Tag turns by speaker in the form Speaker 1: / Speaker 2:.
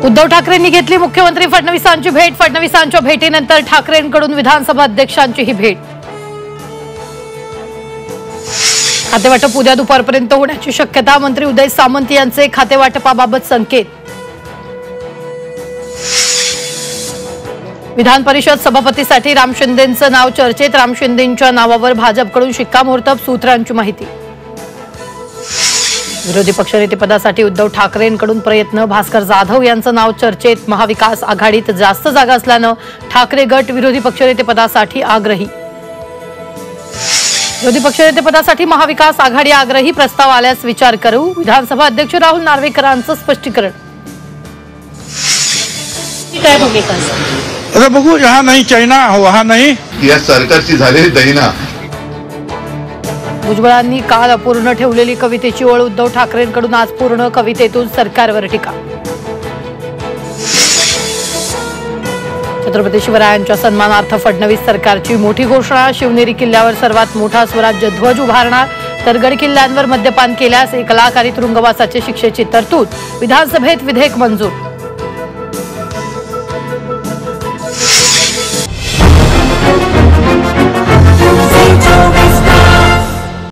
Speaker 1: उद्धव ठाकरेंनी घेतली मुख्यमंत्री फडणवीसांची भेट। फडणवीसांच्या भेटीनंतर ठाकरेंकडून विधानसभा अध्यक्षांची ही भेट। खातेवाटप उद्या दुपारपर्यंत होण्याची शक्यता। मंत्री उदय सामंत यांचे खातेवाटपाबाबत संकेत। विधान परिषद सभापतीसाठी राम शिंदेंचं नाव चर्चेत। राम शिंदेंच्या नावावर भाजपकडून शिक्कामोर्तब, सूत्रांची माहिती। विरोधी पक्षनेतेपदासाठी उद्धव ठाकरेंकडून प्रयत्न। भास्कर जाधव यांचं नाव चर्चेत। महाविकास आघाडीत जास्त जागा असल्यानं ठाकरे गट विरोधी पक्षनेतेपदासाठी आग्रही। विरोधी पक्षनेतेपदासाठी महाविकास आघाडी आग्रही। प्रस्ताव आल्यास विचार करू। विधानसभा अध्यक्ष राहुल नार्वेकरांचं स्पष्टीकरण। काय भूमिका?
Speaker 2: अरे बघू, यहाँ नहीं चाइना वहाँ नहीं,
Speaker 3: या सरकारची झालेली दैना।
Speaker 1: भुजबळांनी काल अपूर्ण ठेवलेली कवितेची ओळ। उद्धव ठाकरेंकडून आज पूर्ण कवितेतून सरकारवर टीका। छत्रपती शिवरायांच्या सन्मानार्थ फडणवीस सरकारची मोठी घोषणा। शिवनेरी किल्ल्यावर सर्वात मोठा स्वराज्य ध्वज उभारणार, तर गड किल्ल्यांवर मद्यपान केल्यास 1 लाख आणि तुरुंगवासाची शिक्षेची तरतूद। विधानसभेत विधेयक मंजूर।